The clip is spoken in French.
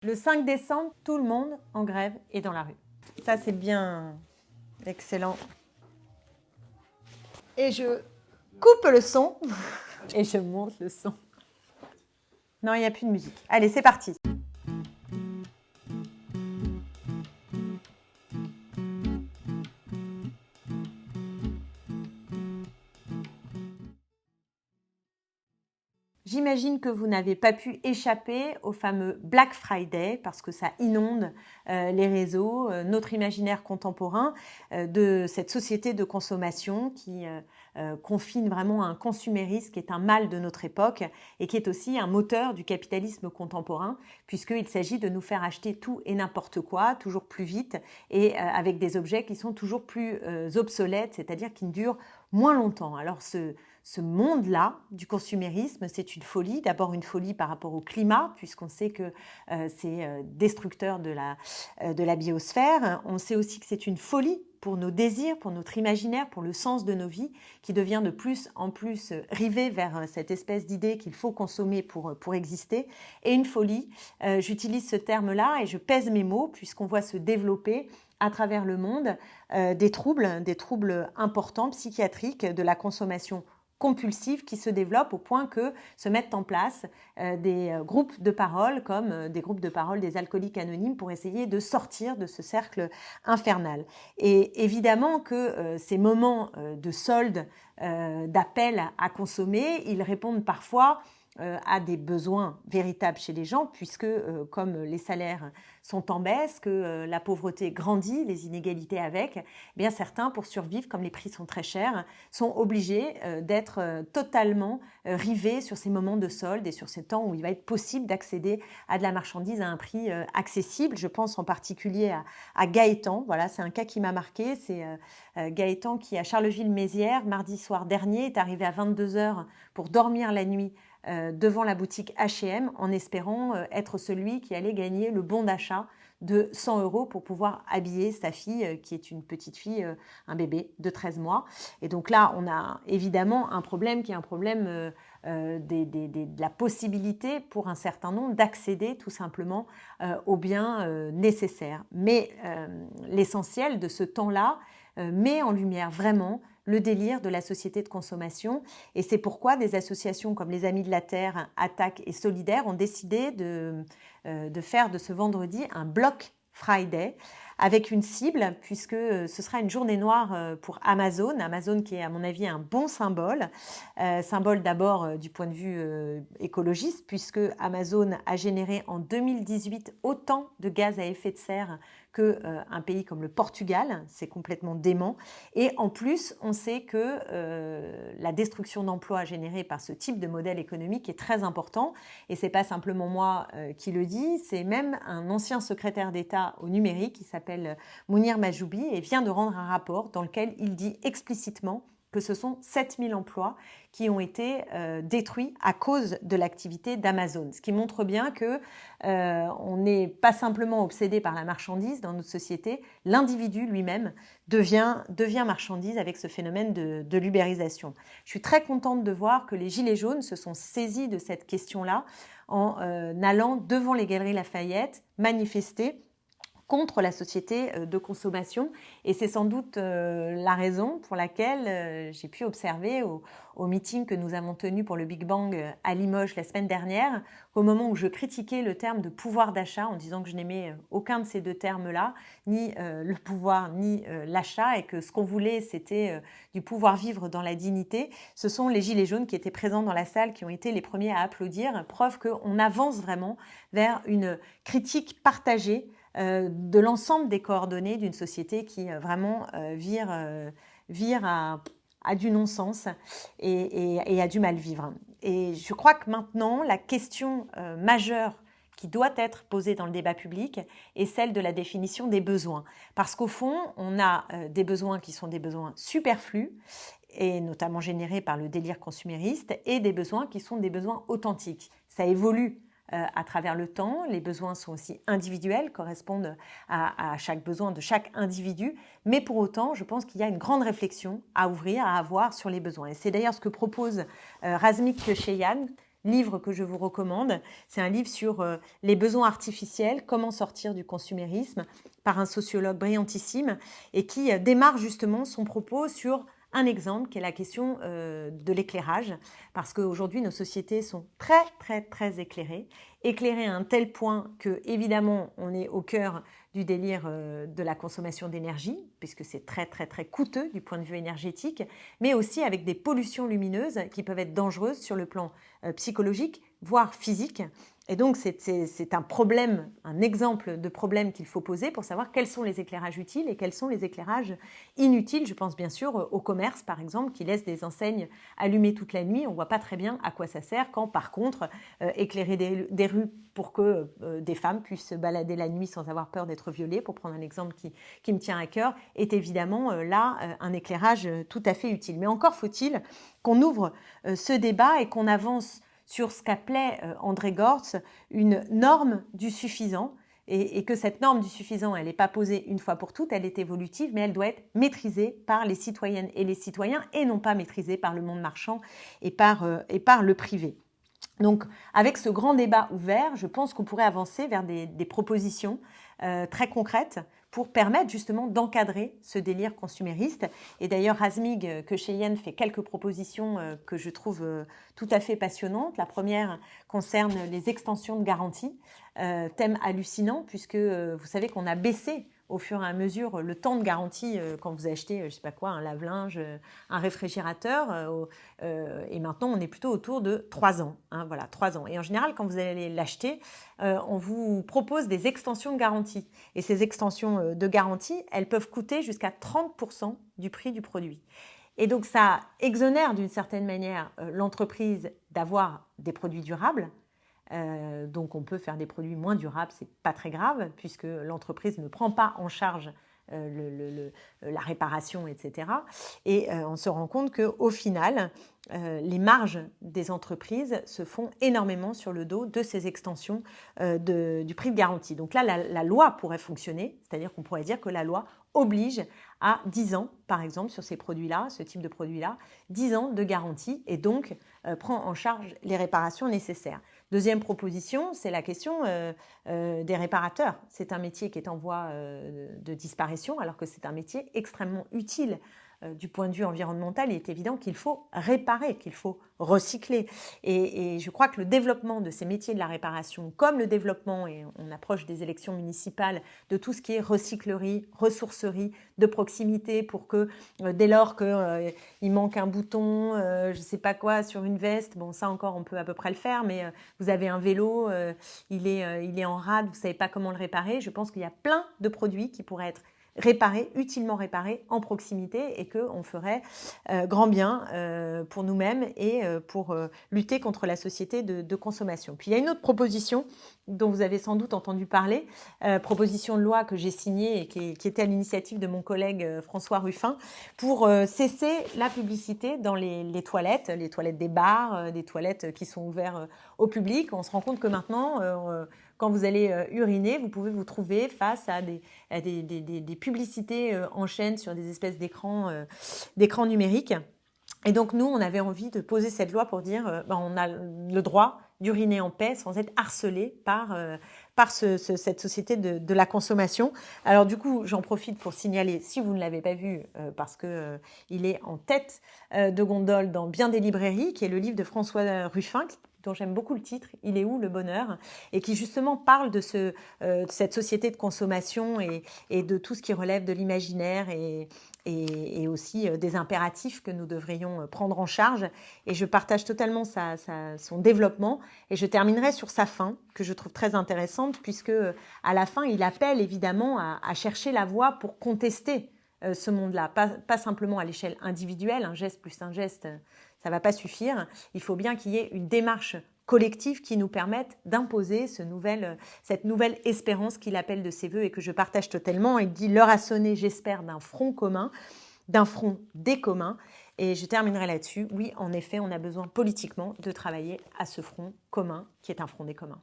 Le 5 décembre, tout le monde en grève est dans la rue. Ça, c'est bien excellent. Et je coupe le son et je monte le son. Non, il n'y a plus de musique. Allez, c'est parti. J'imagine que vous n'avez pas pu échapper au fameux Black Friday parce que ça inonde les réseaux, notre imaginaire contemporain de cette société de consommation qui confine vraiment à un consumérisme qui est un mal de notre époque et qui est aussi un moteur du capitalisme contemporain puisqu'il s'agit de nous faire acheter tout et n'importe quoi, toujours plus vite et avec des objets qui sont toujours plus obsolètes, c'est-à-dire qui ne durent moins longtemps. Alors ce monde-là du consumérisme, c'est une folie. D'abord une folie par rapport au climat, puisqu'on sait que c'est destructeur de la biosphère. On sait aussi que c'est une folie pour nos désirs, pour notre imaginaire, pour le sens de nos vies, qui devient de plus en plus rivé vers cette espèce d'idée qu'il faut consommer pour exister. Et une folie, j'utilise ce terme-là et je pèse mes mots, puisqu'on voit se développer à travers le monde des troubles importants psychiatriques de la consommation compulsive qui se développent au point que se mettent en place des groupes de parole comme des groupes de parole des alcooliques anonymes pour essayer de sortir de ce cercle infernal. Et évidemment que ces moments de solde, d'appel à consommer, ils répondent parfois à des besoins véritables chez les gens puisque comme les salaires sont en baisse, que la pauvreté grandit, les inégalités avec, eh bien certains pour survivre, comme les prix sont très chers, sont obligés d'être totalement rivés sur ces moments de solde et sur ces temps où il va être possible d'accéder à de la marchandise à un prix accessible. Je pense en particulier à Gaëtan, voilà, c'est un cas qui m'a marqué, c'est Gaëtan qui à Charleville-Mézières, mardi soir dernier, est arrivé à 22h pour dormir la nuit devant la boutique H&M en espérant être celui qui allait gagner le bon d'achat de 100 € pour pouvoir habiller sa fille qui est une petite fille, un bébé de 13 mois. Et donc là, on a évidemment un problème qui est un problème de la possibilité pour un certain nombre d'accéder tout simplement aux biens nécessaires. Mais l'essentiel de ce temps-là met en lumière vraiment le délire de la société de consommation. Et c'est pourquoi des associations comme les Amis de la Terre, Attaque et Solidaire ont décidé de faire de ce vendredi un Block Friday avec une cible, puisque ce sera une journée noire pour Amazon. Amazon qui est à mon avis un bon symbole. Symbole d'abord du point de vue écologiste, puisque Amazon a généré en 2018 autant de gaz à effet de serre qu'un pays comme le Portugal, c'est complètement dément. Et en plus, on sait que la destruction d'emplois générée par ce type de modèle économique est très important. Et c'est pas simplement moi qui le dis, c'est même un ancien secrétaire d'État au numérique qui s'appelle Mounir Majoubi et vient de rendre un rapport dans lequel il dit explicitement que ce sont 7000 emplois qui ont été détruits à cause de l'activité d'Amazon. Ce qui montre bien que on n'est pas simplement obsédé par la marchandise dans notre société, l'individu lui-même devient marchandise avec ce phénomène de l'ubérisation. Je suis très contente de voir que les Gilets jaunes se sont saisis de cette question-là en allant devant les Galeries Lafayette manifester contre la société de consommation. Et c'est sans doute la raison pour laquelle j'ai pu observer au meeting que nous avons tenu pour le Big Bang à Limoges la semaine dernière, qu'au moment où je critiquais le terme de pouvoir d'achat en disant que je n'aimais aucun de ces deux termes-là, ni le pouvoir ni l'achat, et que ce qu'on voulait c'était du pouvoir vivre dans la dignité, ce sont les Gilets jaunes qui étaient présents dans la salle qui ont été les premiers à applaudir, preuve qu'on avance vraiment vers une critique partagée de l'ensemble des coordonnées d'une société qui vraiment vire à du non-sens et à du mal-vivre. Et je crois que maintenant, la question majeure qui doit être posée dans le débat public est celle de la définition des besoins. Parce qu'au fond, on a des besoins qui sont des besoins superflus, et notamment générés par le délire consumériste, et des besoins qui sont des besoins authentiques. Ça évolue à travers le temps. Les besoins sont aussi individuels, correspondent à chaque besoin de chaque individu. Mais pour autant, je pense qu'il y a une grande réflexion à ouvrir, à avoir sur les besoins. Et c'est d'ailleurs ce que propose Razmik Cheyhan, livre que je vous recommande. C'est un livre sur les besoins artificiels, comment sortir du consumérisme, par un sociologue brillantissime, et qui démarre justement son propos sur un exemple qui est la question de l'éclairage, parce qu'aujourd'hui nos sociétés sont très très très éclairées à un tel point que évidemment on est au cœur du délire de la consommation d'énergie, puisque c'est très très très coûteux du point de vue énergétique, mais aussi avec des pollutions lumineuses qui peuvent être dangereuses sur le plan psychologique, voire physique. Et donc, c'est un problème, un exemple de problème qu'il faut poser pour savoir quels sont les éclairages utiles et quels sont les éclairages inutiles. Je pense bien sûr au commerce, par exemple, qui laisse des enseignes allumées toute la nuit. On ne voit pas très bien à quoi ça sert quand, par contre, éclairer des rues pour que des femmes puissent se balader la nuit sans avoir peur d'être violées, pour prendre un exemple qui me tient à cœur, est évidemment là un éclairage tout à fait utile. Mais encore faut-il qu'on ouvre ce débat et qu'on avance sur ce qu'appelait André Gortz une norme du suffisant, et que cette norme du suffisant, elle n'est pas posée une fois pour toutes, elle est évolutive, mais elle doit être maîtrisée par les citoyennes et les citoyens, et non pas maîtrisée par le monde marchand et par le privé. Donc, avec ce grand débat ouvert, je pense qu'on pourrait avancer vers des propositions très concrètes pour permettre justement d'encadrer ce délire consumériste. Et d'ailleurs, Razmig Kecheyen fait quelques propositions que je trouve tout à fait passionnantes. La première concerne les extensions de garantie, thème hallucinant, puisque vous savez qu'on a baissé au fur et à mesure le temps de garantie quand vous achetez, je sais pas quoi, un lave-linge, un réfrigérateur, et maintenant on est plutôt autour de 3 ans. Hein, voilà, 3 ans. Et en général, quand vous allez l'acheter, on vous propose des extensions de garantie. Et ces extensions de garantie, elles peuvent coûter jusqu'à 30% du prix du produit. Et donc ça exonère d'une certaine manière l'entreprise d'avoir des produits durables. Donc on peut faire des produits moins durables, c'est pas très grave, puisque l'entreprise ne prend pas en charge la réparation, etc. Et on se rend compte qu'au final, les marges des entreprises se font énormément sur le dos de ces extensions du prix de garantie. Donc là, la loi pourrait fonctionner, c'est-à-dire qu'on pourrait dire que la loi oblige à 10 ans, par exemple, sur ces produits-là, ce type de produits-là, 10 ans de garantie, et donc prend en charge les réparations nécessaires. Deuxième proposition, c'est la question des réparateurs. C'est un métier qui est en voie de disparition, alors que c'est un métier extrêmement utile du point de vue environnemental. Il est évident qu'il faut réparer, qu'il faut recycler. Et je crois que le développement de ces métiers de la réparation, comme le développement, et on approche des élections municipales, de tout ce qui est recyclerie, ressourcerie, de proximité, pour que dès lors qu'il manque un bouton, je ne sais pas quoi, sur une veste, bon ça encore on peut à peu près le faire, mais vous avez un vélo, il est en rade, vous ne savez pas comment le réparer, je pense qu'il y a plein de produits qui pourraient être utilement réparés en proximité, et qu'on ferait grand bien pour nous-mêmes et pour lutter contre la société de consommation. Puis il y a une autre proposition dont vous avez sans doute entendu parler, proposition de loi que j'ai signée et qui était à l'initiative de mon collègue François Ruffin, pour cesser la publicité dans les toilettes des bars, des toilettes qui sont ouvertes au public. On se rend compte que maintenant, quand vous allez uriner, vous pouvez vous trouver face à des publicités en chaîne sur des espèces d'écrans numériques. Et donc nous, on avait envie de poser cette loi pour dire on a le droit d'uriner en paix sans être harcelé par cette société de la consommation. Alors du coup, j'en profite pour signaler, si vous ne l'avez pas vu, parce que il est en tête de gondole dans bien des librairies, qui est le livre de François Ruffin, dont j'aime beaucoup le titre, « Il est où le bonheur ?» et qui justement parle de cette société de consommation et de tout ce qui relève de l'imaginaire et aussi des impératifs que nous devrions prendre en charge. Et je partage totalement son développement. Et je terminerai sur sa fin, que je trouve très intéressante, puisque à la fin, il appelle évidemment à chercher la voie pour contester ce monde-là, pas simplement à l'échelle individuelle, un geste plus un geste, ça ne va pas suffire. Il faut bien qu'il y ait une démarche collective qui nous permette d'imposer cette nouvelle espérance qu'il appelle de ses voeux et que je partage totalement. Il dit « L'heure a sonné, j'espère, d'un front commun, d'un front des communs ». Et je terminerai là-dessus. Oui, en effet, on a besoin politiquement de travailler à ce front commun qui est un front des communs.